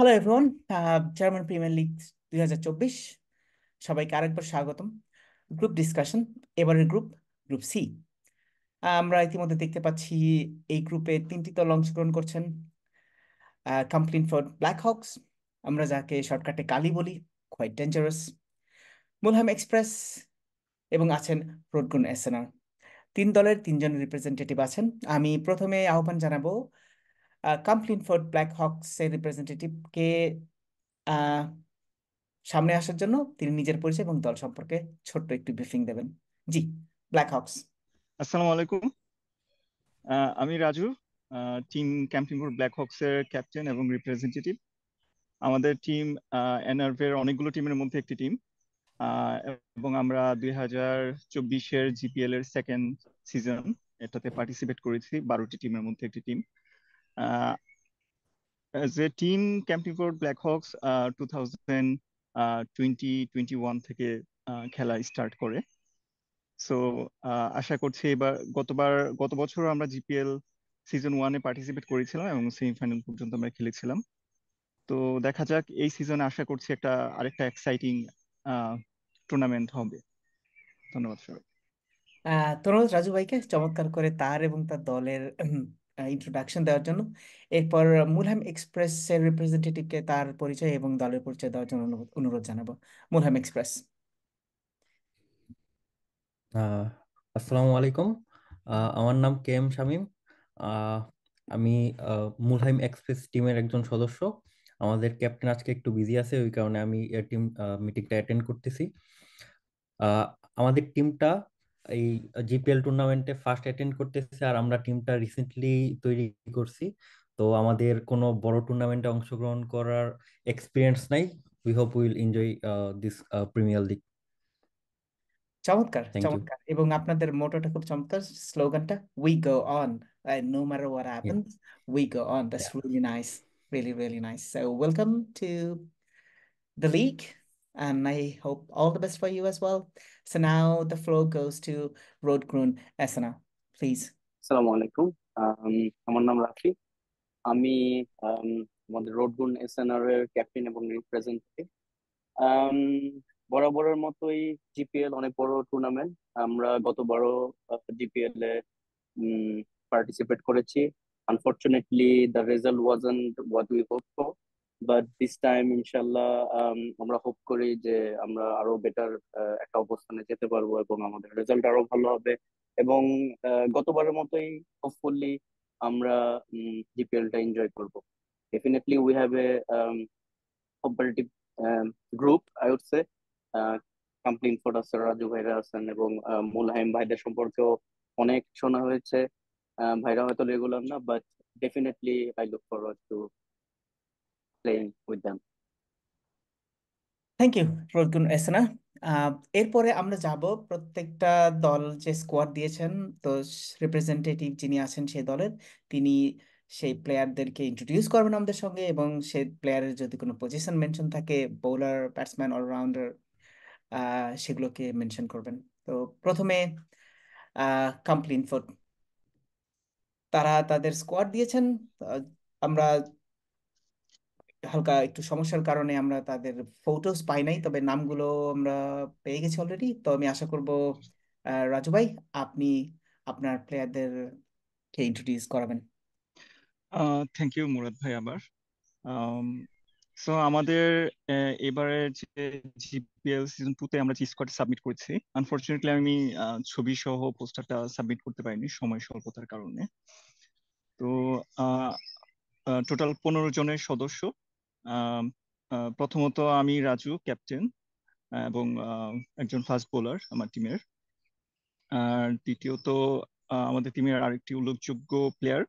Hello everyone, German premier league 2024 সবাইকে আরেকবার স্বাগতম। গ্রুপ ডিসকাশন, এবারের গ্রুপ গ্রুপ সি। আমরা ইতিমধ্যে দেখতে পাচ্ছি এই গ্রুপে তিনটি দল অংশগ্রহণ করছেন। কমপ্লিন ফর ব্ল্যাক হকস, আমরা যাকে শর্টকাটে কালি বলি, কোয়াইট ডেঞ্জারাস, মুলহাম এক্সপ্রেস এবং আছেন রোডগুন এসেনার। তিন দলের তিনজন রিপ্রেজেন্টেটিভ আছেন। আমি প্রথমে আহ্বান জানাবো কমপ্লিন ফর ব্ল্যাক হকস এর রিপ্রেজেন্টেটিভকে সামনে আসার জন্য। তিনি নিজের পরিচয় এবং দল সম্পর্কে ছোট্ট একটু ব্রিফিং দেবেন। জি, ব্ল্যাক হকস। আসসালামু আলাইকুম। আমি Raju, team camping for black Hawks এর ক্যাপ্টেন এবং রিপ্রেজেন্টেটিভ। আমাদের টিম এনআরভি এর অনেকগুলো টিমের মধ্যে একটি টিম, এবং আমরা 2024-এর জিপিএল এর সেকেন্ড সিজন এটাতে পার্টিসিপেট করেছি, 12টি টিমের মধ্যে একটি টিম। যে team camping for black Hawks 2021 থেকে খেলা স্টার্ট করে। সো আশা করছি এবার গত বছর আমরা জিপিএল সিজন 1-এ পার্টিসিপেট করেছিলাম এবং সেমিফাইনাল পর্যন্ত আমরা খেলেছিলাম। তো দেখা যাক, এই সিজনে আশা করছি আরেকটা এক্সাইটিং টুর্নামেন্ট হবে। ধন্যবাদ সবাই। ধন্যবাদ রাজু ভাইকে চমৎকার করে তার এবং তার দলের ইন্ট্রোডাকশন দেওয়ার জন্য। এরপর মুলহাম এক্সপ্রেস এর রিপ্রেজেন্টেটিভকে তার পরিচয় এবং দলের পরিচয় দেওয়ার জন্য অনুরোধ জানাবো। মুলহাম এক্সপ্রেস। আহ আসসালামু আলাইকুম। আমার নাম কে এম শামীম। আহ, আমি মুলহাইম এক্সপ্রেস টিমের একজন সদস্য। আমাদের ক্যাপ্টেন আজকে একটু বিজি আছে, ওই কারণে আমি টিম মিটিংটা অ্যাটেন্ড করতেছি। আহ, আমাদের টিমটা এই জিপিএল টুর্নামেন্টে ফার্স্ট অ্যাটেন্ড করতেছে, আর আমরা টিমটা রিসেন্টলি তৈরি করছি। তো আমাদের কোনো বড় টুর্নামেন্টে অংশগ্রহণ করার এক্সপিরিয়েন্স নাই। We hope will enjoy this premier league. চমৎকার থ্যাংক ইউ। চমৎকার, এবং আপনাদের মোটোটা খুব চমৎকার, স্লোগানটা we go on, no matter what happens we go on. That's really nice, really nice. So welcome to the league, and I hope all the best for you as well. So now the floor goes to Rodgrun Esana, please. আসসালামু আলাইকুম। আম, আমার নাম রাফি। আমি আম, আমাদের রোডগুন SNR এর captain এবং representative. বরাবরের মতোই জিপিএল অনেক বড় টুর্নামেন্ট। আমরা গতবারও জিপিএল এ পার্টিসিপেট করেছি। Unfortunately the result wasn't what we hope for, but this time ইনশাল্লাহ আমরা হোপ করি যে আমরা আরো বেটার একটা অবস্থানে যেতে পারবো এবং আমাদের রেজাল্ট আরো ভালো হবে। এবং গতবারের মতোই হোপফুলি আমরা জিপিএলটা এনজয় করব। Definitely we have a comparative group, I would say. Complain for us Raju ভাইরা আছেন এবং মুলহাইম ভাইদের সম্পর্কেও অনেক শোনা হয়েছে। ভাইরা হয়তো রেগুলার না, but definitely I look forward to playing with them. Thank you রোদগুন এসনা। এরপরে আমরা যাব প্রত্যেকটা দল যে স্কোয়াড দিয়েছেন, তো রিপ্রেজেন্টেটিভ যিনি আছেন সেই দলের, তিনি সেই প্লেয়ারদেরকে ইন্ট্রোডিউস করবেন আমাদের সঙ্গে, এবং সেই প্লেয়ারের যদি কোনো পজিশন মেনশন থাকে, বোলার, ব্যাটসম্যান, অলরাউন্ডার, সেগুলোকে মেনশন করবেন। তো প্রথমে কমপ্লিন ফর, তারা তাদের স্কোয়াড দিয়েছেন। আহ, আমরা হালকা একটু সমস্যার কারণে আমরা তাদের ফটোস পাই নাই, তবে নামগুলো আমরা পেয়ে গেছি অলরেডি। তো আমি আশা করব রাজু ভাই, আপনি আপনার প্লেয়ারদেরকে ইন্ট্রোডিউস করাবেন। থ্যাংক ইউ মুরাদ ভাই আবার। সো আমাদের এবারের যে জিপিএল সিজন 2-তে আমরা যে স্কোয়াড সাবমিট করেছি, আনফরচুনেটলি আমি ছবি সহ পোস্টারটা সাবমিট করতে পারিনি সময় স্বল্পতার কারণে। তো টোটাল 15 জনের সদস্য। আম, প্রথমত আমি রাজু, ক্যাপ্টেন, এবং একজন ফাস্ট বোলার আমার টিমের। আর দ্বিতীয়ত আমাদের টিমের আরেকটি উল্লেখযোগ্য প্লেয়ার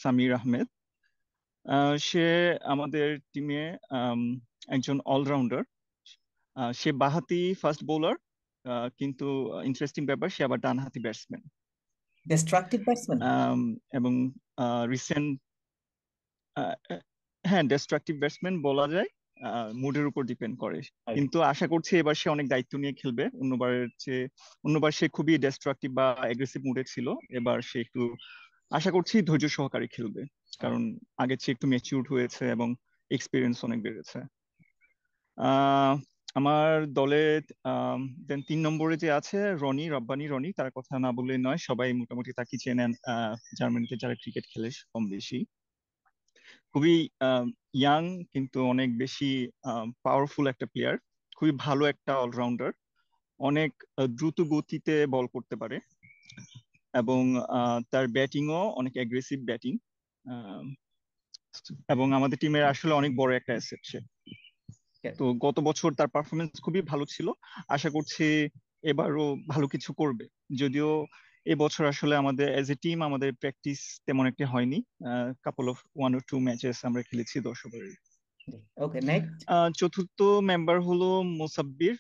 সামির আহমেদ। সে আমাদের টিমে একজন অলরাউন্ডার। সে বাঁহাতি ফাস্ট বোলার, কিন্তু ইন্টারেস্টিং ব্যাপার, সে আবার ডানহাতি ব্যাটসম্যান। Destructive batsman. এবং রিসেন্ট, হ্যাঁ, ডিস্ট্রাকটিভ ব্যাটসম্যান বলা যায়, মুডের উপর ডিপেন্ড করে। কিন্তু আশা করছি এবার সে অনেক দায়িত্ব নিয়ে খেলবে। অন্যবার সে খুবই ডিস্ট্রাকটিভ বা এগ্রেসিভ মুডে ছিল, এবার সে একটু, আশা করছি, ধৈর্য সহকারে খেলবে, কারণ আগের চেয়ে একটু ম্যাচিউরড হয়েছে এবং এক্সপিরিয়েন্স অনেক বেড়েছে। আহ আমার দলে দেন 3 নম্বরে যে আছে রব্বানী রনি, তার কথা না বললেই নয়, সবাই মোটামুটি তাকে চেনেন। জার্মানিতে যারা ক্রিকেট খেলে কম বেশি, খুবই ইয়াং কিন্তু অনেক বেশি পাওয়ারফুল একটা প্লেয়ার, খুবই ভালো একটা অলরাউন্ডার, অনেক দ্রুত গতিতে বল করতে পারে এবং তার ব্যাটিংও অনেক অ্যাগ্রেসিভ ব্যাটিং, এবং আমাদের টিমের আসলে অনেক বড় একটা অ্যাসেট সে। তো গত বছর তার পারফরমেন্স খুবই ভালো ছিল, আশা করছি এবারও ভালো কিছু করবে। যদিও এবছর আসলে আমাদের এজ এ টিম আমাদের প্র্যাকটিস তেমন একটা হয়নি, কাপল অফ 1 or 2 ম্যাচেস আমরা খেলেছি 10 ওভারে। ওকে, নেক্সট। চতুর্থ মেম্বার হলো মোসাব্বির।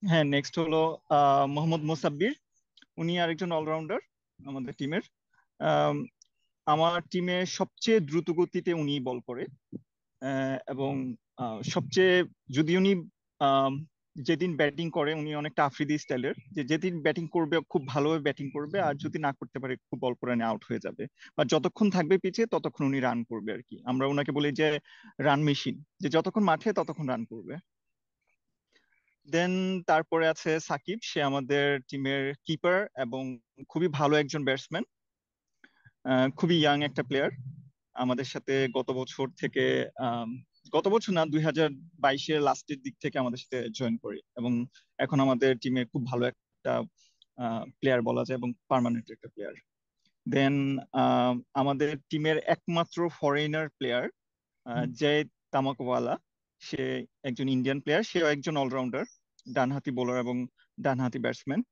হ্যাঁ, নেক্সট হলো মোহাম্মদ মোসাব্বির। উনি আরেকজন অলরাউন্ডার আমাদের টিমের। আমার টিমে সবচেয়ে দ্রুত গতিতে উনি বল করে, এবং সবচেয়ে, যদি উনি আম, যেদিন ব্যাটিং করে উনি অনেকটা আফ্রিদি স্টাইলের, যে যেদিন ব্যাটিং করবে খুব ভালোভাবে ব্যাটিং করবে, আর যদি না করতে পারে খুব অল্প রানে আউট হয়ে যাবে, বা যতক্ষণ থাকবে পিছে ততক্ষণ উনি রান করবে আর কি। আমরা ওনাকে বলি যে রান মেশিন, যে যতক্ষণ মাঠে ততক্ষণ রান করবে। দেন তারপরে আছে সাকিব, সে আমাদের টিমের কিপার এবং খুবই ভালো একজন ব্যাটসম্যান, খুবই ইয়াং একটা প্লেয়ার। আমাদের সাথে গত বছর থেকে, আম, গত বছর না, 2022-এর লাস্টের দিক থেকে আমাদের সাথে জয়েন করে, এবং এখন আমাদের টিমে খুব ভালো একটা প্লেয়ার বলা যায় এবং পার্মানেন্ট একটা প্লেয়ার। দেন আমাদের টিমের একমাত্র ফরেনার প্লেয়ার জয় তামাকওয়ালা, সে একজন ইন্ডিয়ান প্লেয়ার, সেও একজন অলরাউন্ডার, ডানহাতি বোলার এবং ডানহাতি ব্যাটসম্যান।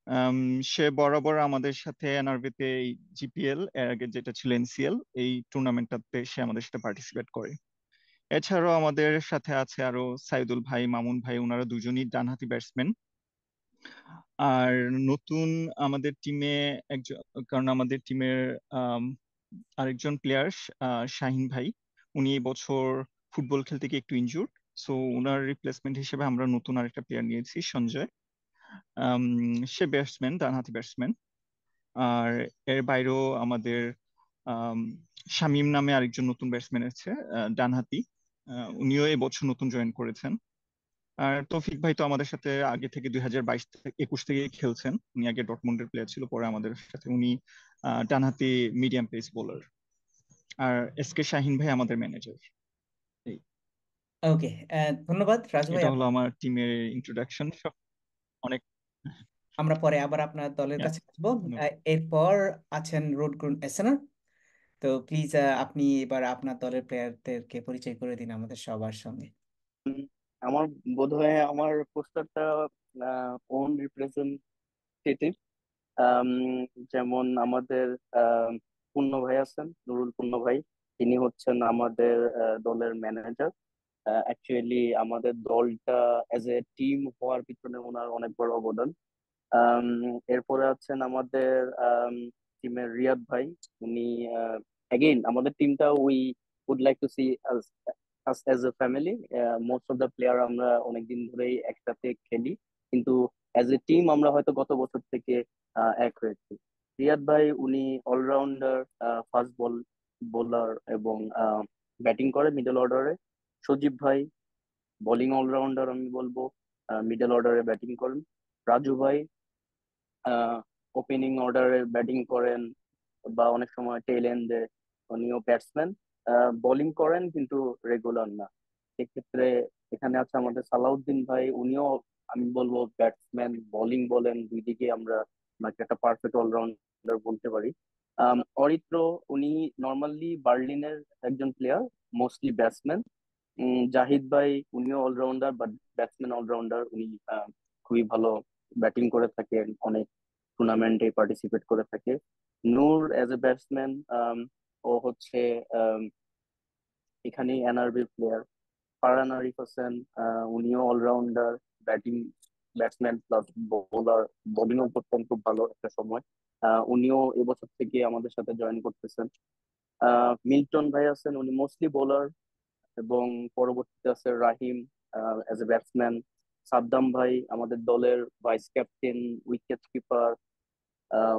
আম, সে বরাবর আমাদের সাথে এনআরবিতে এই জিপিএল, এর আগে যেটা ছিল এনসিএল, এই টুর্নামেন্টটাতে সে আমাদের সাথে পার্টিসিপেট করে। এছাড়াও আমাদের সাথে আছে আরো সাইদুল ভাই, মামুন ভাই, ওনারা দুজনই ডানহাতি ব্যাটসম্যান। আর নতুন আমাদের টিমে একজন, কারণ আমাদের টিমের আরেকজন প্লেয়ার শাহিন ভাই, উনি এই বছর ফুটবল খেলতে গিয়ে একটু ইনজুর্ড, সো ওনার রিপ্লেসমেন্ট হিসেবে আমরা নতুন আরেকটা প্লেয়ার নিয়েছি, সঞ্জয়। আম, সে ব্যাটসম্যান, ডানহাতি ব্যাটসম্যান। আর এর বাইরেও আমাদের আম, শামীম নামে আরেকজন নতুন ব্যাটসম্যান আছে, ডানহাতি, উনিও এবছর নতুন জয়েন করেছেন। আর তৌফিক ভাই তো আমাদের সাথে আগে থেকে 2022-21 থেকে খেলছেন, উনি আগে ডটমুন্ডের প্লেয়ার ছিল, পরে আমাদের সাথে উনি ডানহাতি মিডিয়াম পেস বোলার। আর এসকে শাহিন ভাই আমাদের ম্যানেজার। এই, ওকে, ধন্যবাদ রাজু ভাই। এটা হলো আমার টিমের ইন্ট্রোডাকশন অনেক। আমরা পরে আবার আপনার দলের Yeah, কাছে আসবো। ধন্যবাদ। এরপর আছেন রোডগ্রুন এসেনার। তো প্লিজ আপনি এবার আপনার দলের প্লেয়ারদেরকে পরিচয় করে দিন আমাদের সবার সঙ্গে। উম, আমার বোধহয় আমার পোস্টারটা ওন রিপ্রেজেন্টেটিভ। যেমন আমাদের পূর্ণ ভাই আছেন, নুরুল পূর্ণ ভাই, তিনি হচ্ছেন আমাদের দলের ম্যানেজার। অ্যাকচুয়ালি আমাদের দলটা এজ এ টিম হওয়ার পিছনে ওনার অনেক বড় অবদান। আম, এরপরে আছেন আমাদের টিমের রিয়াদ ভাই। উনি অ্যাগেইন আমাদের টিমটা we would like to see us as a family. Most of the player আমরা অনেকদিন ধরেই একসাথে খেলি, কিন্তু অ্যাজ এ টিম আমরা হয়তো গত বছর থেকে এক হয়েছি। রিয়াদ ভাই উনি অলরাউন্ডার, ফাস্ট বোলার এবং ব্যাটিং করে মিডল অর্ডারে। সজীব ভাই বোলিং অলরাউন্ডার আমি বলবো, মিডল অর্ডারে ব্যাটিং করেন। রাজু ভাই ওপেনিং অর্ডারে ব্যাটিং করেন, বা অনেক সময় টেল এন্ডে উনিও ব্যাটসম্যান, বোলিং করেন কিন্তু রেগুলার না। সেক্ষেত্রে এখানে আছে আমাদের সালাউদ্দিন ভাই, উনিও আমি বলবো ব্যাটসম্যান, বোলিং বলেন দুই দিকে আমরা ওনাকে একটা পারফেক্ট অলরাউন্ডার বলতে পারি। অরিত্র, উনি নর্মালি বার্লিনের একজন প্লেয়ার, মোস্টলি ব্যাটসম্যান। জাহিদ ভাই উনিও অলরাউন্ডার, বাট ব্যাটসম্যান অলরাউন্ডার, উনি খুবই ভালো ব্যাটিং করে থাকেন, অনেক টুর্নামেন্টে পার্টিসিপেট করে থাকে। নূর এজ এ ব্যাটসম্যান, ও হচ্ছে আম, এখানে এনআরবি প্লেয়ার। ফারহান আরিফ হোসেন, উনিও allrounder, batting batsman plus bowler, বোলিংও করতেন খুব ভালো একটা সময়। উনিও এবছর থেকে আমাদের সাথে জয়েন করতেছেন। মিল্টন ভাই আছেন, উনি মোস্টলি বোলার, এবং পরবর্তীতে আছে রাহিম এজ এ ব্যাটসম্যান। সাদ্দাম ভাই আমাদের দলের ভাইস ক্যাপ্টেন, উইকেট কিপার,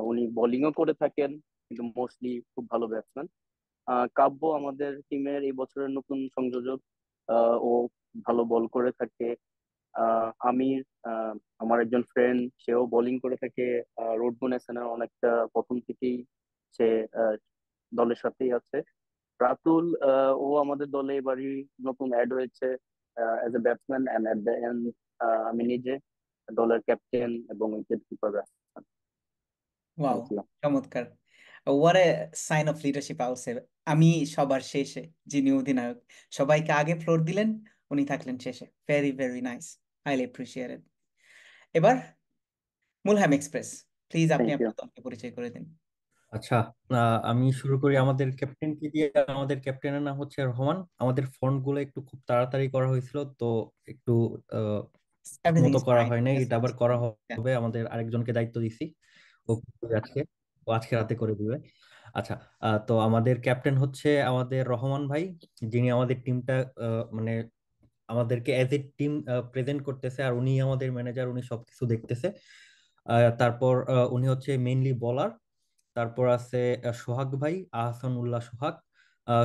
উনি বোলিংও করে থাকেন কিন্তু মোস্টলি খুব ভালো ব্যাটসম্যান। কাব্য আমাদের টিমের এই বছরের নতুন সংযোজক। ও ভালো বল করে থাকে। আমির, আমার একজন ফ্রেন্ড, সেও বোলিং করে থাকে। রোডমন এসেনার অনেকটা প্রথম থেকেই সে আহ, দলের সাথেই আছে। রাতুল, ও আমাদের দলে এবারই নতুন অ্যাড হয়েছে as a batsman, and at the end আমি নিজে দলের ক্যাপ্টেন এবং wicket keeper. Wow, thank you. চমৎকার। What a sign of leadership আউটসে। আমি সবার শেষে, যিনি অধিনায়ক, সবাইকে আগে ফ্লোর দিলেন, উনি থাকলেন শেষে। Very very nice, highly appreciated. এবার মুলহাম এক্সপ্রেস, প্লিজ আপনি থ্যাংক ইউ। আপনার দলকে পরিচয় করে দিন। আচ্ছা, আমি শুরু করি আমাদের ক্যাপ্টেনকে দিয়ে। আমাদের ক্যাপ্টেনের নাম হচ্ছে রহমান। আমাদের ফন্ট গুলো একটু খুব তাড়াতাড়ি করা হয়েছিল, তো একটু ঠিক এভরিথিং মতো ইজ করা ফাইন, হয় নাই। জাস্ট এটা আবার করা হ্যাঁ। হবে, আমাদের আরেকজনকে দায়িত্ব দিছি। ও করবে আজকে, ও আজকে রাতে করে দিবে। আচ্ছা, তো আমাদের ক্যাপ্টেন হচ্ছে আমাদের রহমান ভাই, যিনি আমাদের টিমটা মানে আমাদেরকে অ্যাজ এ টিম প্রেজেন্ট করতেছে, আর উনি আমাদের ম্যানেজার, উনি সবকিছু দেখতেছে। তারপর উনি হচ্ছে মেইনলি বলার। তারপর আছে সোহাগ ভাই, আহসানুল্লাহ সোহাগ।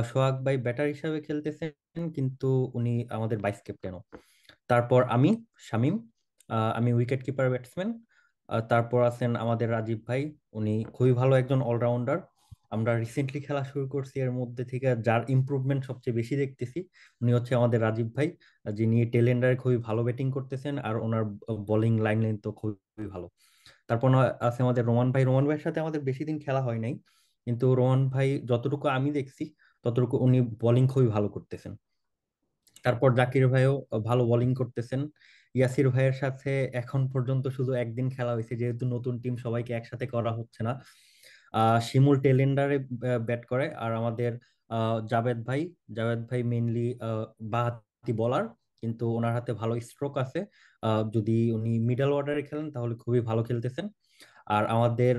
সোহাগ ভাই ব্যাটার হিসাবে খেলতেছেন, কিন্তু উনি আমাদের ভাইস ক্যাপ্টেনও। তারপর আমি, শামীম। আমি উইকেট কিপার ব্যাটসম্যান। তারপর আছেন আমাদের রাজীব ভাই, উনি খুবই ভালো একজন অলরাউন্ডার। আমরা রিসেন্টলি খেলা শুরু করছি, এর মধ্যে থেকে যার ইমপ্রুভমেন্ট সবচেয়ে বেশি দেখতেছি উনি হচ্ছে আমাদের রাজীব ভাই, যিনি টেলেন্ডারে খুবই ভালো ব্যাটিং করতেছেন, আর ওনার বোলিং লাইন লেন্থ তো খুবই ভালো। তারপর আছে আমাদের রোমান ভাই। রোমান ভাইয়ের সাথে আমাদের বেশি দিন খেলা হয় নাই, কিন্তু রোমান ভাই যতটুকু আমি দেখছি ততটুকু উনি বোলিং খুবই ভালো করতেছেন। তারপর জাকির ভাইও ভালো বোলিং করতেছেন। ইয়াসির ভাইয়ের সাথে এখন পর্যন্ত শুধু একদিন খেলা হয়েছে, যেহেতু নতুন টিম সবাইকে একসাথে করা হচ্ছে না। শিমুল টেলেন্ডারে ব্যাট করে। আর আমাদের জাভেদ ভাই, জাভেদ ভাই মেইনলি বাঁহাতি বলার, কিন্তু ওনার হাতে ভালো স্ট্রোক আছে। যদি উনি মিডল অর্ডারে খেলেন তাহলে খুবই ভালো খেলতেছেন। আর আমাদের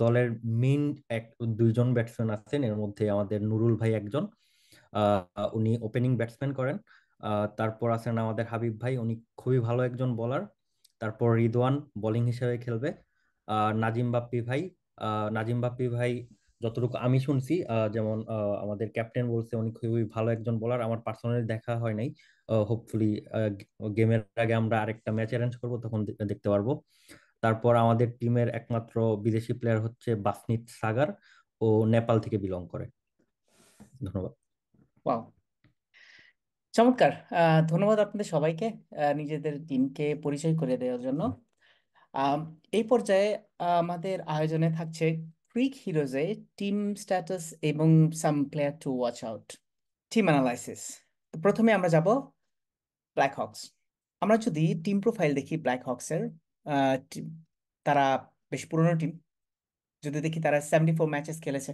দলের মেইন এক দুইজন ব্যাটসম্যান আছেন, এর মধ্যে আমাদের নুরুল ভাই একজন। উনি ওপেনিং ব্যাটসম্যান করেন। তারপর আছেন আমাদের হাবিব ভাই, উনি খুবই ভালো একজন বোলার। তারপর রিদওয়ান বোলিং হিসেবে খেলবে। নাজিম বাপ্পি ভাই, নাজিম বাপ্পি ভাই যতটুকু আমি শুনছি, যেমন আমাদের ক্যাপ্টেন বলছে উনি খুবই ভালো একজন বোলার। আমার পার্সোনালি দেখা হয় নাই, হোপফুলি গেমের আগে আমরা আরেকটা ম্যাচ অ্যারেঞ্জ করবো, তখন দেখতে পারবো। তারপর আমাদের টিমের একমাত্র বিদেশি প্লেয়ার হচ্ছে বাসনিত সাগার, ও নেপাল থেকে বিলং করে। ধন্যবাদ। ওয়াও, চমৎকার। ধন্যবাদ আপনাদের সবাইকে নিজেদের টিমকে পরিচয় করে দেওয়ার জন্য। আম, এই পর্যায়ে আমাদের আয়োজনে থাকছে ক্রিক হিরোজে টিম স্ট্যাটাস এবং some player to watch out. Team analysis. প্রথমে আমরা যাব ব্ল্যাক হক্স। আমরা যদি টিম প্রোফাইল দেখি ব্ল্যাক হক্সের, তারা বেশ পুরনো টিম। যদি দেখি তারা 74 ম্যাচেস খেলেছে,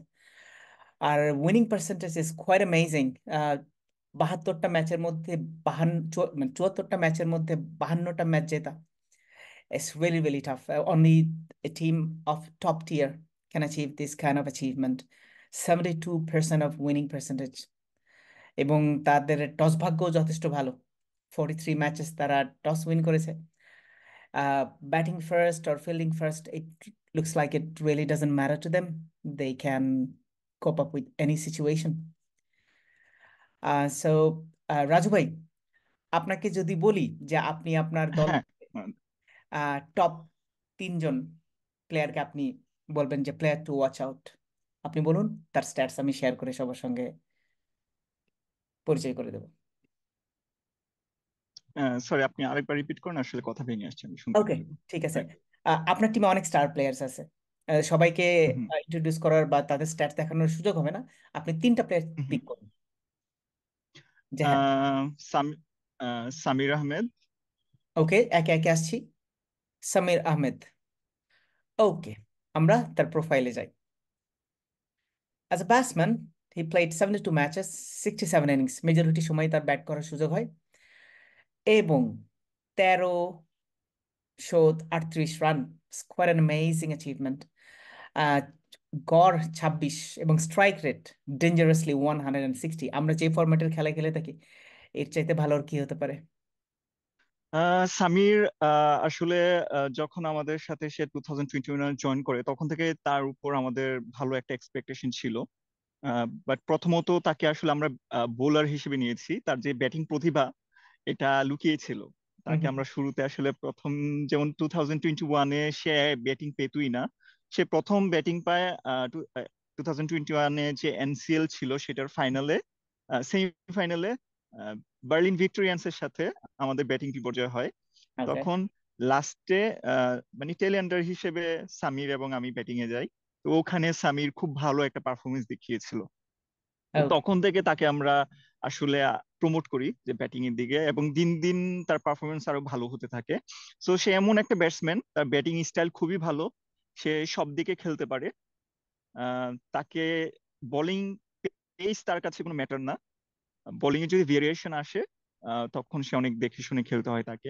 আর winning percentage is quite amazing. 72টা ম্যাচের মধ্যে 74টা ম্যাচের মধ্যে 52টা ম্যাচ জেতা। It's really, really tough. Only a team of top tier can achieve this kind of achievement. 72% of winning percentage. এবং তাদের টস ভাগ্য যথেষ্ট ভালো। 43 ম্যাচেস তারা টস উইন করেছে। Batting first or fielding first, it looks like it really doesn't matter to them. They can cope up with any situation. So, Raju ভাই, আপনাকে যদি বলি যে আপনি আপনার দল হ্যাঁ। টপ 3জন প্লেয়ারকে আপনি বলবেন যে প্লেয়ার টু ওয়াচ আউট, আপনি বলুন, তার স্ট্যাটস আমি শেয়ার করে সবার সঙ্গে পরিচয় করে দেবো। সরি, আপনি আরেকবার রিপিট করুন, আসলে কথা ভেঙে আসছে, আমি শুনতে ওকে, পারিনি। ঠিক আছে। হ্যাঁ। আপনার টিমে অনেক স্টার প্লেয়ার্স আছে। সবাইকে হুম, হুম, ইন্ট্রোডিউস করার বা তাদের স্ট্যাটস দেখানোর সুযোগ হবে না। আপনি 3টা প্লেয়ার হুম, হুম। পিক করুন। যে হ্যাঁ, সামি- সামির আহমেদ। ওকে, একে একে আসছি। সামির আহমেদ, ওকে, আমরা তার প্রোফাইলে যাই। As a batsman, he played 72 matches, 67 innings. Majority সময় তার ব্যাট করার সুযোগ হয় এবং 1338 run. Quite an amazing achievement. গড় 26 এবং স্ট্রাইক রেট ডেঞ্জারাসলি 160। আমরা যে ফরম্যাটের খেলা খেলে থাকি, এর চাইতে ভালো আর কি হতে পারে? সামির আসলে যখন আমাদের সাথে সে 2021 জয়েন করে, তখন থেকে তার উপর আমাদের ভালো একটা এক্সপেকটেশন ছিল। বাট প্রথমত তাকে আসলে আমরা বোলার হিসেবে নিয়েছি। তার যে ব্যাটিং প্রতিভা এটা লুকিয়ে ছিল। তাকে আমরা শুরুতে আসলে প্রথম, যেমন 2021-এ সে ব্যাটিং পেতই না, সে প্রথম ব্যাটিং পায় 2021-এ যে এনসিএল ছিল সেটার ফাইনালে, সেমিফাইনালে বার্লিন ভিক্টোরিয়ান্সের সাথে আমাদের ব্যাটিং বিপর্যয় হয়। ওকে। তখন লাস্টে মানে টেল এন্ডার হিসেবে সামির এবং আমি ব্যাটিং এ যাই। তো ওখানে সামির খুব ভালো একটা পারফরমেন্স দেখিয়েছিল। তো ওকে। তখন থেকে তাকে আমরা আসলে প্রমোট করি যে ব্যাটিং এর দিকে, এবং দিন দিন তার পারফরমেন্স আরো ভালো হতে থাকে। সো সে এমন একটা ব্যাটসম্যান, তার ব্যাটিং স্টাইল খুবই ভালো, সে সব দিকে খেলতে পারে। তাকে বোলিং পেস তার কাছে কোনো ম্যাটার না, বোলিং এ যদি ভেরিয়েশন আসে তখন সে অনেক দেখে শুনে খেলতে হয় তাকে।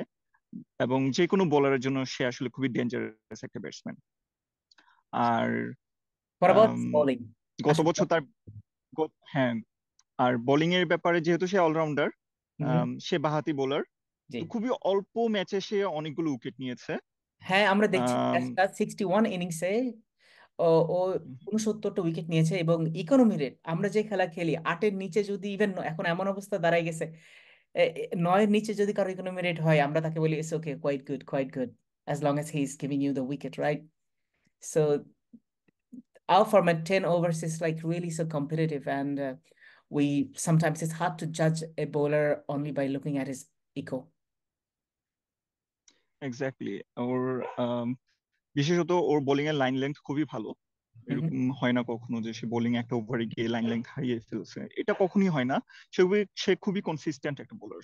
এবং যে কোনো বোলারের জন্য সে আসলে খুবই ডেঞ্জারাস একটা ব্যাটসম্যান। আর What about আম, bowling? গত আসলে বছর তার হ্যাঁ, আর বোলিং এর ব্যাপারে যেহেতু সে অলরাউন্ডার, হুম, সে বাঁহাতি বোলার, জি। তো খুবই অল্প ম্যাচে সে অনেকগুলো উইকেট নিয়েছে। হ্যাঁ, আমরা দেখছি আম, ম্যাচটা 61 ইনিংসে ও ও 69টা উইকেট নিয়েছে, এবং ইকোনমি রেট আমরা যে খেলা খেলি 8-এর নিচে যদি ইভেন, এখন এমন অবস্থা দাঁড়ায় গেছে 9-এর নিচে যদি কারো ইকোনমি রেট হয় আমরা তাকে বলি it's okay, quite good, as long as he is giving you the wicket, right? So our format 10 overs is like really so competitive, and we sometimes it's hard to judge a bowler only by looking at his echo. Exactly. ওর বিশেষত ওর bowling এর line length খুবই ভালো। Mhm. এরকম হয় না কখনো যে সে বোলিং একটা ওভারে গিয়ে লাইন লেন্থ হারিয়ে ফেলছে, এটা কখনই হয় না। সে খুবই কনসিস্টেন্ট একটা bowler.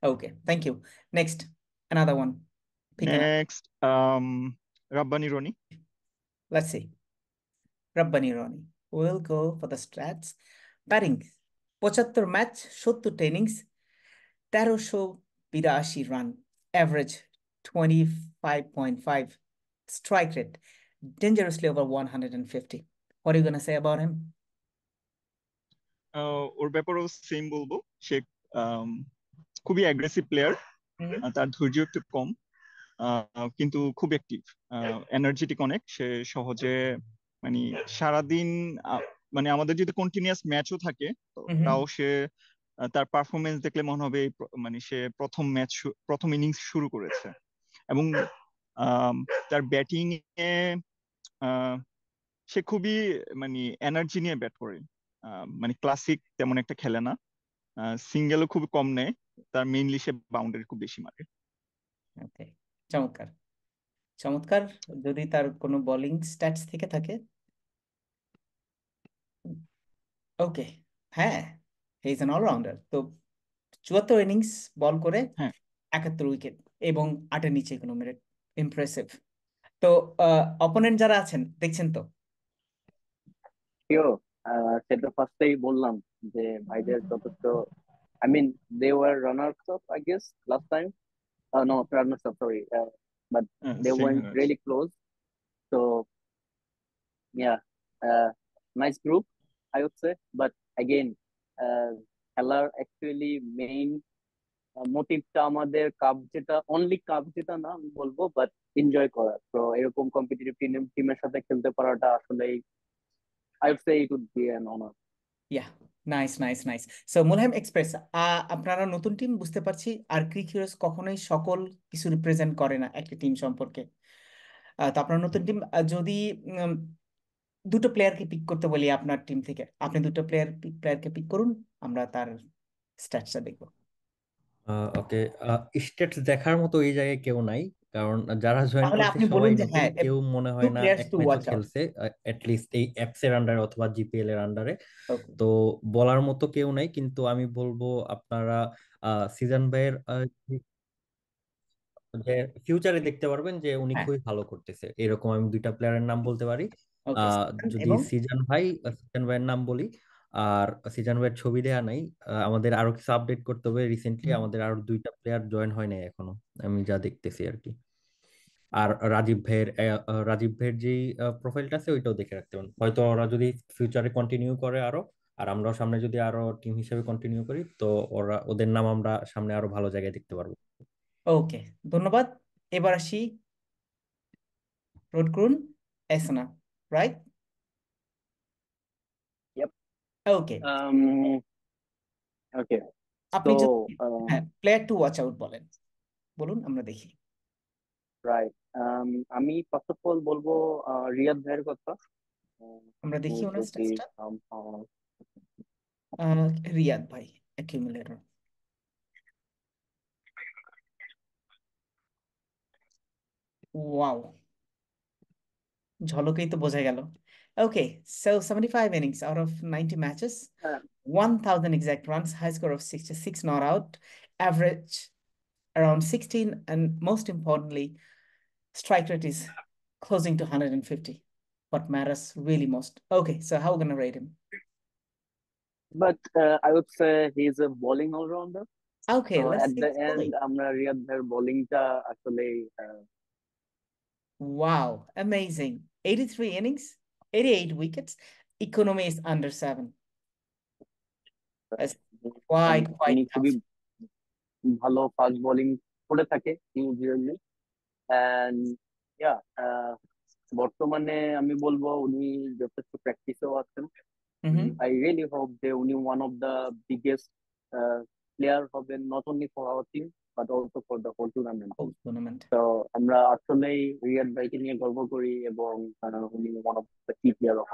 Okay, thank you. Next, another one. Pick another. Next Rabbani Rony. Let's see. Rabbani Rani. We'll go for the stats. Batting 75 match 70 innings 1382 run, average 25.5, strike rate dangerously over 150. What are you gonna say about him? ওর ব্যাপারেও same বলবো, সে আম, খুবই aggressive player, Mhm. তার ধৈর্য একটু কম, কিন্তু খুব active, energetic অনেক। সে সহজে মানে সারাদিন মানে আমাদের যদি কন্টিনিউয়াস ম্যাচও থাকে তাও Mhm. সে তার পারফরমেন্স দেখলে মনে হবে মানে সে প্রথম ইনিংস শুরু করেছে। এবং আম, তার ব্যাটিং এ আহ, সে খুবই মানে এনার্জি নিয়ে ব্যাট করে, মানে ক্লাসিক তেমন একটা খেলে না, সিঙ্গেলও খুব কম নেয়, তার মেইনলি সে বাউন্ডারি খুব বেশি মারে। Okay. চমৎকার, চমৎকার। যদি তার কোনো বোলিং স্ট্যাটস থেকে থাকে, ওকে, হ্যাঁ, হি ইজ অ্যান অলরাউন্ডার। তো 74 ইনিংস বল করে হ্যাঁ, 71 উইকেট এবং 8-এর নিচে কোনো মেরিট, ইমপ্রেসিভ। তো অপোনেন্ট যারা আছেন দেখছেন তো? কেউ সেটা ফার্স্টেই বললাম যে ভাইদের যথেষ্ট, I mean, they were runners up, I guess, last time. No, runners up, sorry. But they same went runners. really close. So, yeah, nice group, I would say. But again, খেলার অ্যাকচুয়ালি মেইন মোটিভটা আমাদের cup জেতা, only cup জেতা না আমি বলবো, but enjoy করা। তো এরকম কম্পিটিটিভ টিমের সাথে খেলতে পারাটা আসলেই, I would say it would be an honor. Yeah, nice nice nice. So Mulheim Express, আপনারা নতুন টিম বুঝতে পারছি, আর ক্রিকিউরস কখনোই সকল কিছু রিপ্রেজেন্ট করে না একটা টিম সম্পর্কে। তো আপনার নতুন টিম, যদি উম, দুটো প্লেয়ারকে পিক করতে বলি আপনার টিম থেকে, আপনি দুটো প্লেয়ারকে পিক করুন, আমরা তার স্ট্যাটসটা দেখবো। ওকে, স্টেটস দেখার মতো এই জায়গায় কেউ নাই, কারণ যারা জয়েন তাহলে করছে আপনি সবাই বলুন যে নতুন, হ্যাঁ, কেউ মনে টু হয় না প্লেয়ার্স এক টু ম্যাচও ওয়াচ আউট। খেলছে লিস্ট এই অ্যাপস এর আন্ডারে অথবা জিপিএল এর আন্ডারে। ওকে। তো বলার মতো কেউ নাই, কিন্তু আমি বলবো আপনারা সিজন ভাইয়ের যে ফিউচারে দেখতে পারবেন যে উনি হ্যাঁ। খুবই ভালো করতেছে, এরকম আমি দুইটা প্লেয়ারের নাম বলতে পারি। ওকে। যদি এবং সিজন ভাইয়ের নাম বলি, আর সিজন ভাইয়ের ছবি দেয়া নাই। আমাদের আরো কিছু আপডেট করতে হবে, রিসেন্টলি আমাদের আরো দুইটা প্লেয়ার জয়েন হয় নাই এখনো, আমি যা দেখতেছি আর কি। আর রাজীব ভাইয়ের যেই প্রোফাইলটা আছে ওইটাও দেখে রাখতে পারেন, হয়তো ওরা যদি ফিউচারে কন্টিনিউ করে আরো, আর আমরাও সামনে যদি আরো টিম হিসেবে কন্টিনিউ করি, তো ওদের নাম আমরা সামনে আরো ভালো জায়গায় দেখতে পারবো। ওকে, ধন্যবাদ। এবার আসি রোড ক্রুন এসনা, রাইট? Yep. ওকে, ওকে, আপনি তো যদি হ্যাঁ প্লেয়ার টু ওয়াচ আউট বলেন, বলুন আমরা দেখি। রাইট, আমি ফার্স্ট অফ অল বলবো রিয়াদ ভাইয়ের কথা। আমরা who দেখি ওনার should be স্ট্যাটসটা। somehow. রিয়াদ ভাই অ্যাকিউমুলেটর, ওয়াও, ঝলকেই তো বোঝা গেল। ওকে, so 75 innings out of 90 matches, 1000 exact runs, high score of 66 not out, average around 16, and most importantly, strike rate is closing to 150. What matters really most. Okay, so how we gonna rate him? But I would say he's a bowling all-rounder. Okay, So let's at see the his end, bowling. আমরা রিয়াদ ভাইয়ের বোলিংটা আসলে Wow, amazing. 83 innings, 88 wickets, economy is under 7. That's quite উনি খুবই tough. ভালো fast bowling করে থাকে usually. And yeah, বর্তমানে আমি বলবো উনি যথেষ্ট প্র্যাকটিসেও আছেন। Mm-hmm. আই রিয়েলি হোপ যে উনি one of the biggest player হবেন, not only for our team but also for the whole tournament. Whole tournament. তো আমরা আসলেই রিয়াদ ভাইকে নিয়ে গর্ব করি এবং উনি one of the key player of.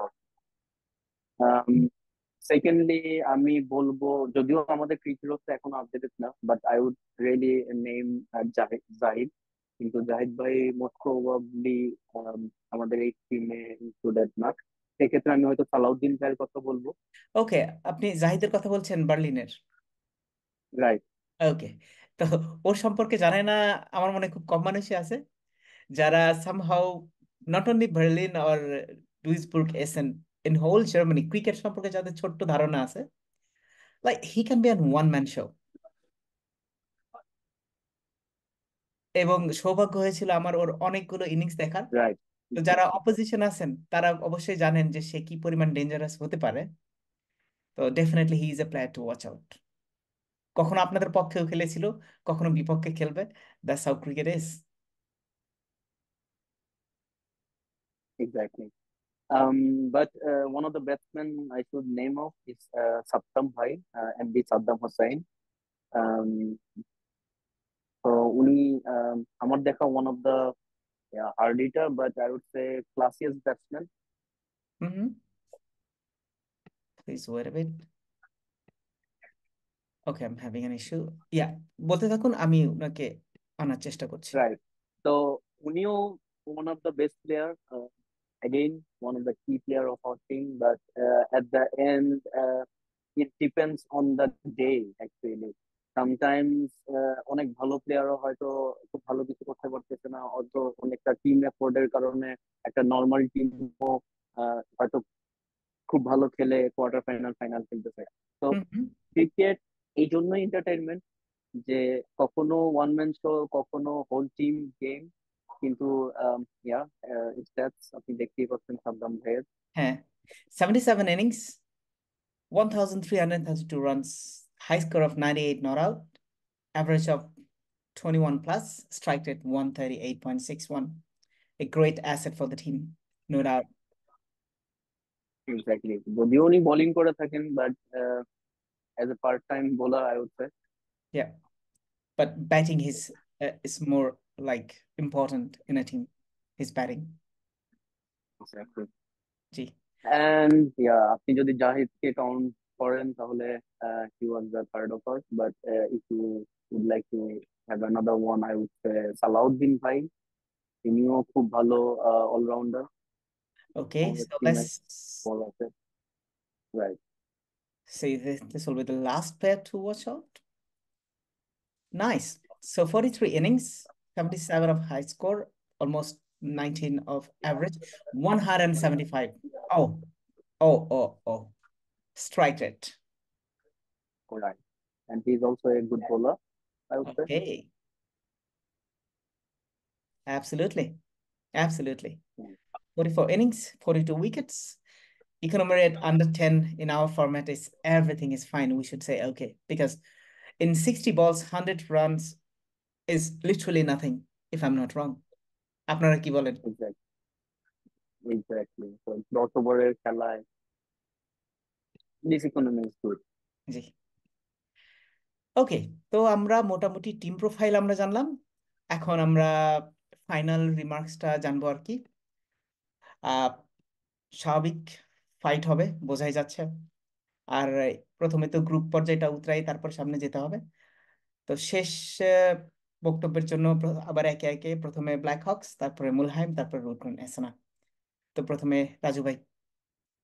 Secondly আমি বলবো, যদিও আমাদের ক্রিকেট এখন আপডেটেড না, but I would really name Zahid. কিন্তু জাহিদ ভাই মোস্ট প্রবাবলি আমাদের এই টিমে ইনক্লুডেড না। সেক্ষেত্রে আমি হয়তো সালাউদ্দিন ভাইয়ের কথা বলবো। ওকে, আপনি জাহিদের কথা বলছেন বার্লিনের। রাইট। ওকে, তো ওর সম্পর্কে জানে না আমার মনে হয় খুব কম মানুষই আছে যারা somehow not only Berlin or Duisburg Essen, in whole Germany cricket সম্পর্কে যাদের ছোট্ট ধারণা আছে, like he can be an one man show. এবং সৌভাগ্য হয়েছিল আমার ওর অনেকগুলো ইনিংস দেখার। রাইট। তো যারা অপোজিশন আছেন তারা অবশ্যই জানেন যে সে কি পরিমাণ ডেঞ্জারাস হতে পারে। তো definitely he is a player to watch out. কখনো আপনাদের পক্ষেও খেলেছিল, কখনো বিপক্ষে খেলবে, that's how cricket is. Exactly. But one of the batsmen I should name of is Sattam Bhai, MD Saddam Hussain. Um, তো উনি আমার দেখা one of the hard hitter, but I would say classiest batsman. Hmm, please wait a bit. Okay, I am having an issue. Yeah, বলতে থাকুন, আমি ওনাকে আনার চেষ্টা করছি। Right. So উনিও one of the best player, again one of the key player of our team, but at the end it depends on the day actually. Sometimes অনেক ভালো প্লেয়ারও হয়তো খুব ভালো কিছু করতে পারতেছে না, অত অনেকটা টিম এফোর্টের কারণে একটা নর্মাল টিমও হয়তো খুব ভালো খেলে কোয়ার্টার ফাইনাল ফাইনাল খেলতেছে। তো হুম হুম, ক্রিকেট এই জন্যই এন্টারটেইনমেন্ট, যে কখনো ওয়ান ম্যান শো, কখনো হোল টিম গেম। কিন্তু ইয়া, স্ট্যাটস আপনি দেখতেই পাচ্ছেন সাদ্দাম ভাইয়ের। হ্যাঁ, 77 innings, 1332 runs, high score of 98 not out, average of 21 plus, strike rate 138.61. A great asset for the team, no doubt. Exactly, যদিও উনি বোলিং করে থাকেন, but as a part time bowler I would say. Yeah, but batting is more like important in a team. His batting. G. And yeah, আপনি যদি জাহিদকে count করেন তাহলে he was the third of us, but if you would like to have another one, I would say Salauddin ভাই। তিনিও খুব ভালো allrounder. Okay, আমাদের so টিমে let's বল আছে। Right. say this will be the last player to watch out. Nice. So 43 innings, 77 of high score, almost 19 of average, 175. Oh, oh. Strike rate. Right, and he is also a good bowler, I would say. Okay. Absolutely. 44 innings, 42 wickets. Economy rate under 10 in our format is everything is fine. We should say okay, because in 60 balls, 100 runs is literally nothing, if I'm not wrong. আপনারা কি বলেন? Exactly. তো 10 ওভারের খেলায় This economy is good. জি। ওকে, তো আমরা মোটামুটি team profile আমরা জানলাম। এখন আমরা ফাইনাল রিমার্কসটা জানবো আর কি। আহ স্বাভাবিক ফাইট হবে বোঝাই যাচ্ছে। আর প্রথমে তো গ্রুপ পর্যায়টা উতরাই তারপর সামনে যেতে হবে। তো শেষ আহ, বক্তব্যের জন্য আবার একে একে প্রথমে ব্ল্যাক হক্স, তারপরে মুলহাইম, তারপরে রুটন এসনা। তো প্রথমে রাজু ভাই।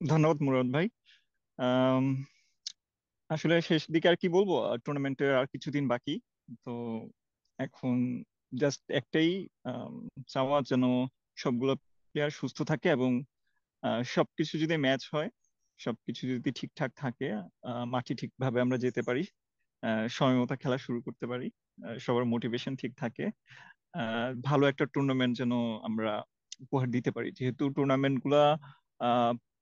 ধন্যবাদ মুরাদ ভাই। আম, আসলে শেষ দিকে আর কি বলবো, টুর্নামেন্টের আর কিছুদিন বাকি। তো এখন জাস্ট একটাই আম, চাওয়া যেন সবগুলো প্লেয়ার সুস্থ থাকে এবং সবকিছু যদি ম্যাচ হয়, সবকিছু যদি ঠিকঠাক থাকে, মাঠে ঠিকভাবে আমরা যেতে পারি, সময় মতো খেলা শুরু করতে পারি, সবার মোটিভেশন ঠিক থাকে, ভালো একটা টুর্নামেন্ট যেন আমরা উপহার দিতে পারি। যেহেতু টুর্নামেন্ট গুলা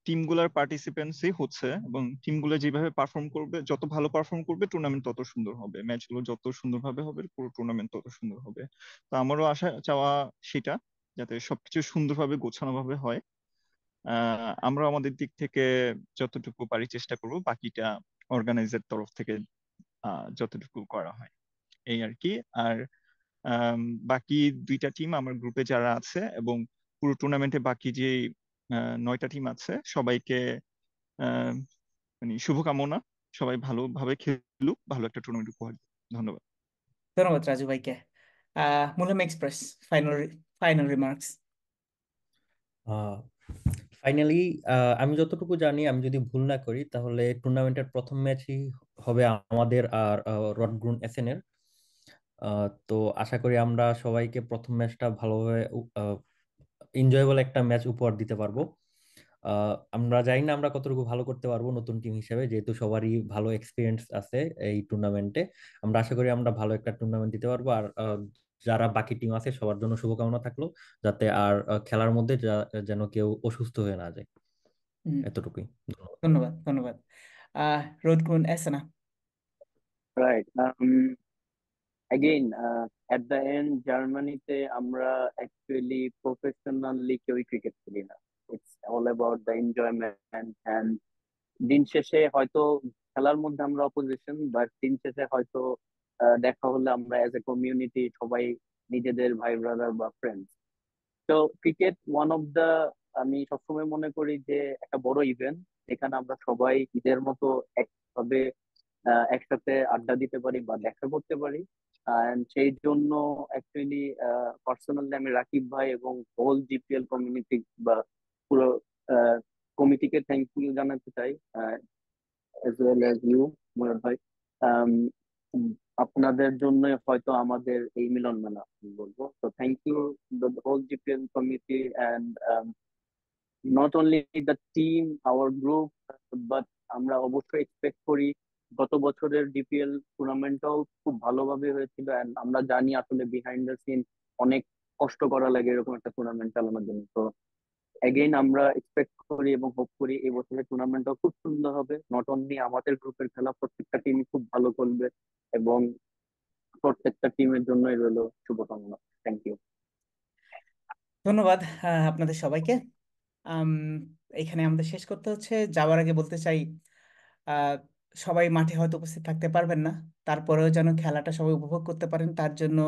টিম গুলার পার্টিসিপেন্সি হচ্ছে, এবং টিম গুলো যেভাবে পারফর্ম করবে, যত ভালো পারফর্ম করবে টুর্নামেন্ট তত সুন্দর হবে, ম্যাচ গুলো যত সুন্দরভাবে হবে পুরো টুর্নামেন্ট তত সুন্দর হবে। তো আমারও আশা চাওয়া সেটা, যাতে সবকিছু সুন্দরভাবে গোছানো ভাবে হয়। আমরা আমাদের দিক থেকে যতটুকু পারি চেষ্টা করব, বাকিটা অর্গানাইজার তরফ থেকে যতটুকু করা হয় এই আর কি। আর আম, বাকি দুইটা টিম আমার গ্রুপে যারা আছে এবং পুরো টুর্নামেন্টে বাকি যে 9টা টিম আছে, সবাইকে আহ, মানে শুভকামনা। সবাই ভালোভাবে খেলুক, ভালো একটা টুর্নামেন্ট উপহার দিক। ধন্যবাদ। ধন্যবাদ রাজু ভাইকে। Mulheim Express, final final remarks. Finally আমি যতটুকু জানি, আমি যদি ভুল না করি, তাহলে টুর্নামেন্টের প্রথম ম্যাচই হবে আমাদের আর রডগ্রুন এসএন এর। তো আশা করি আমরা সবাইকে প্রথম ম্যাচটা ভালোভাবে এনজয়েবল একটা ম্যাচ উপহার দিতে পারবো। আমরা জানি না আমরা কতটুকু ভালো করতে পারবো নতুন টিম হিসেবে, যেহেতু সবারই ভালো এক্সপিরিয়েন্স আছে এই টুর্নামেন্টে। আমরা আশা করি আমরা ভালো একটা টুর্নামেন্ট দিতে পারবো। আর যারা বাকি টিম আছে সবার জন্য শুভকামনা থাকলো, যাতে আর খেলার মধ্যে যেন কেউ অসুস্থ হয়ে না যায়। এতটুকুই। ধন্যবাদ। ধন্যবাদ ধন্যবাদ। রোডগ্রুন এসনা। Right. Again, at the end, জার্মানিতে আমরা অ্যাকচুয়ালি প্রফেশনালি কেউই ক্রিকেট খেলি না। It's all about the enjoyment and দিন শেষে হয়তো খেলার মধ্যে আমরা অপোজিশন, বাট দিন শেষে হয়তো দেখা হলে আমরা অ্যাজ এ কমিউনিটি সবাই নিজেদের ভাই ব্রাদার বা ফ্রেন্ডস। তো ক্রিকেট ওয়ান অফ দা, আমি সবসময় মনে করি যে একটা বড় ইভেন্ট, এখানে আমরা সবাই ঈদের মতো একভাবে একসাথে আড্ডা দিতে পারি বা দেখা করতে পারি। And সেই জন্য অ্যাকচুয়ালি পার্সোনালি আমি রাকিব ভাই এবং হোল জিপিএল কমিউনিটি বা পুরো কমিটিকে থ্যাংক ইউ জানাতে চাই, as well as you Murad ভাই। আম, উম, আপনাদের জন্য হয়তো আমাদের এই মিলন মেলা আমি বলবো। তো thank you the whole GPL committee and not only the team, our group, but আমরা অবশ্যই এক্সপেক্ট করি। গত বছরের ডিপিএল টুর্নামেন্টটাও খুব ভালোভাবে হয়েছিল, and আমরা জানি আসলে বিহাইন্ড দ্য সিন অনেক কষ্ট করা লাগে এরকম একটা টুর্নামেন্ট চালানোর জন্য। তো এগেইন আমরা এক্সপেক্ট করি এবং হোপ করি এই বছরের টুর্নামেন্টটাও খুব সুন্দর হবে। নট অনলি আমাদের গ্রুপের খেলা, প্রত্যেকটা টিমই খুব ভালো করবে এবং প্রত্যেকটা টিমের জন্যই রইলো শুভকামনা। Thank you. ধন্যবাদ আপনাদের সবাইকে। আম, এখানে আমাদের শেষ করতে হচ্ছে। যাওয়ার আগে বলতে চাই, আহ, সবাই মাঠে হয়তো উপস্থিত থাকতে পারবেন না, তারপরেও যেন খেলাটা সবাই উপভোগ করতে পারেন তার জন্য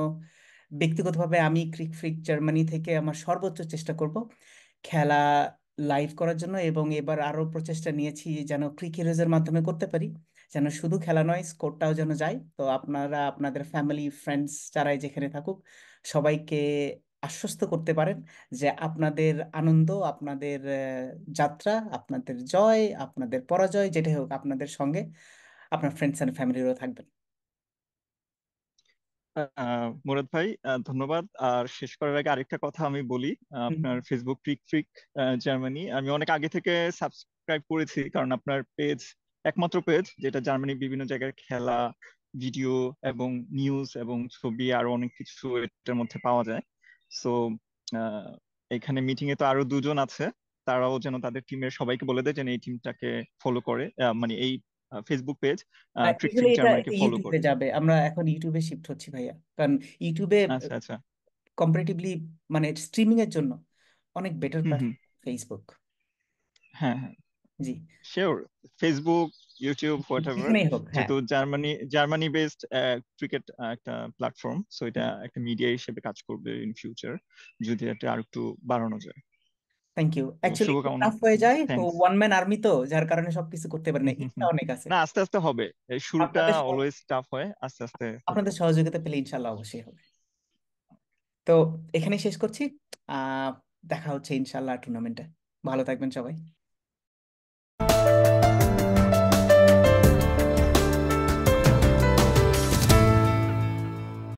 ব্যক্তিগতভাবে আমি ক্রিক ফ্রিক জার্মানি থেকে আমার সর্বোচ্চ চেষ্টা করব খেলা লাইভ করার জন্য। এবং এবার আরো প্রচেষ্টা নিয়েছি যেন ক্রিক হিরোজের মাধ্যমে করতে পারি, যেন শুধু খেলা নয় স্কোরটাও যেন যায়। তো আপনারা আপনাদের ফ্যামিলি ফ্রেন্ডস যারাই যেখানে থাকুক সবাইকে আশ্বস্ত করতে পারেন যে আপনাদের আনন্দ, আপনাদের যাত্রা, আপনাদের জয়, আপনাদের পরাজয় যেটাই হোক, আপনাদের সঙ্গে আপনার ফ্রেন্ডস অ্যান্ড ফ্যামিলিরও থাকবেন। মুরাদ ভাই, ধন্যবাদ। আর শেষ করার আগে আরেকটা কথা আমি বলি। হুম। আপনার ফেসবুক ক্রিক ফ্রিক জার্মানি আমি অনেক আগে থেকে সাবস্ক্রাইব করেছি, কারণ আপনার পেজ একমাত্র পেজ যেটা জার্মানির বিভিন্ন জায়গার খেলা, ভিডিও এবং নিউজ এবং ছবি আরো অনেক কিছু এটার মধ্যে পাওয়া যায়। সো এখানে মিটিং এ তো আরো দুজন আছে, তারাও যেন তাদের টিমের সবাইকে বলে দেয় যেন এই টিমটাকে ফলো করে, মানে এই ফেসবুক পেজ ক্রিক এগুলো ফ্রিক এটা জার্মানিকে ফলো ইউটিউবে করে। যাবে, আমরা এখন ইউটিউবে শিফট হচ্ছি ভাইয়া। কারণ ইউটিউবে আচ্ছা আচ্ছা। কম্পারেটিভলি মানে স্ট্রিমিং এর জন্য অনেক better hmm hmm. Platform Facebook. হ্যাঁ হ্যাঁ। জি, sure, Facebook, YouTube, whatever, যেখানেই হোক, হ্যাঁ। যেহেতু জার্মানি বেসড ক্রিকেট একটা প্ল্যাটফর্ম, সো এটা একটা মিডিয়া হিসেবে কাজ করবে ইন ফিউচার, যদি এটা আর একটু বাড়ানো যায়। Thank you. তো অ্যাকচুয়ালি একটু শুভকামনা। টাফ হয়ে যায়, থ্যাঙ্কস। ওয়ান ম্যান আর্মি তো, যার কারণে সবকিছু করতে পারে না, ইচ্ছা অনেক আছে। না, আস্তে আস্তে হবে, এই শুরুটা আপনাদের অলওয়েজ টাফ হয়, আস্তে আস্তে হবে। আপনাদের সহযোগিতা পেলে ইনশাল্লাহ অবশ্যই হবে। তো এখানেই শেষ করছি। আহ দেখা হচ্ছে ইনশাল্লাহ টুর্নামেন্টে। ভালো থাকবেন সবাই।